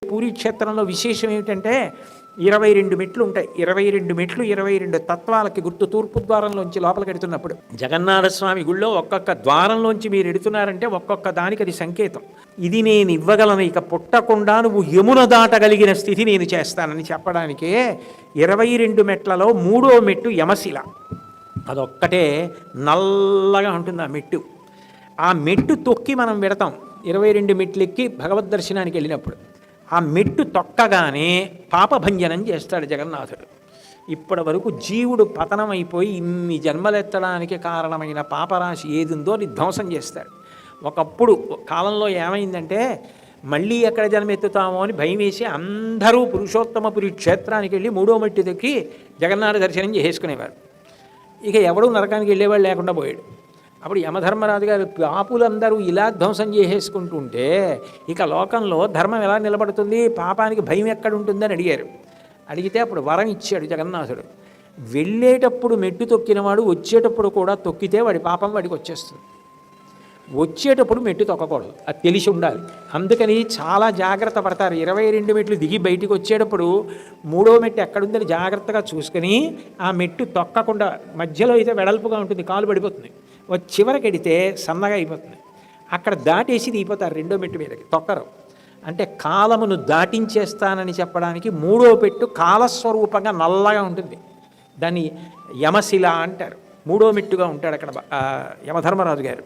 పూరీ క్షేత్రంలో విశేషం ఏమిటంటే 22 మెట్లు ఉంటాయి. 22 మెట్లు 22 తత్వాలకి గుర్తు. తూర్పు ద్వారంలోంచి లోపలికి ఎడుతున్నప్పుడు జగన్నాథస్వామి గుళ్ళో ఒక్కొక్క ద్వారంలోంచి మీరు ఎడుతున్నారంటే ఒక్కొక్క దానికి అది సంకేతం. ఇది నేను ఇవ్వగలను, ఇక పుట్టకుండా నువ్వు యమున దాటగలిగిన స్థితి నేను చేస్తానని చెప్పడానికే 22 మెట్లలో 3వ మెట్టు యమశిల. అదొక్కటే నల్లగా ఉంటుంది ఆ మెట్టు. ఆ మెట్టు తొక్కి మనం పెడతాం 22 మెట్లు ఎక్కి భగవద్ దర్శనానికి వెళ్ళినప్పుడు. ఆ మెట్టు తొక్కగానే పాపభంజనం చేస్తాడు జగన్నాథుడు. ఇప్పటి వరకు జీవుడు పతనం అయిపోయి ఇన్ని జన్మలెత్తడానికి కారణమైన పాపరాశి ఏది ఉందో అది ధ్వంసం చేస్తాడు. ఒకప్పుడు కాలంలో ఏమైందంటే మళ్ళీ ఎక్కడ జన్మెత్తుతామో అని భయం వేసి అందరూ పురుషోత్తమపురి క్షేత్రానికి వెళ్ళి 3వ మెట్టు తొక్కి జగన్నాథ దర్శనం చేసుకునేవారు. ఇక ఎవడూ నరకానికి వెళ్ళేవాళ్ళు లేకుండా పోయాడు. అప్పుడు యమధర్మరాజు గారు పాపులందరూ ఇలా ధ్వంసం చేసేసుకుంటుంటే ఇక లోకంలో ధర్మం ఎలా నిలబడుతుంది, పాపానికి భయం ఎక్కడుంటుందని అడిగారు. అడిగితే అప్పుడు వరం ఇచ్చాడు జగన్నాథుడు. వెళ్ళేటప్పుడు మెట్టు తొక్కినవాడు వచ్చేటప్పుడు కూడా తొక్కితే వాడి పాపం వాడికి వచ్చేస్తుంది. వచ్చేటప్పుడు మెట్టు తొక్కకూడదు, అది తెలిసి ఉండాలి. అందుకని చాలా జాగ్రత్త పడతారు. 22 మెట్లు దిగి బయటికి వచ్చేటప్పుడు 3వ మెట్టు ఎక్కడుందని జాగ్రత్తగా చూసుకొని ఆ మెట్టు తొక్కకుండా, మధ్యలో అయితే వెడల్పుగా ఉంటుంది, కాలు పడిపోతుంది, చివరికి ఎడితే సన్నగా అయిపోతుంది, అక్కడ దాటేసి దిగిపోతారు 2వ మెట్టు మీదకి, తొక్కరు. అంటే కాలమును దాటించేస్తానని చెప్పడానికి 3వ పెట్టు కాలస్వరూపంగా నల్లగా ఉంటుంది. దాన్ని యమశిల అంటారు. 3వ మెట్టుగా ఉంటాడు అక్కడ యమధర్మరాజు గారు.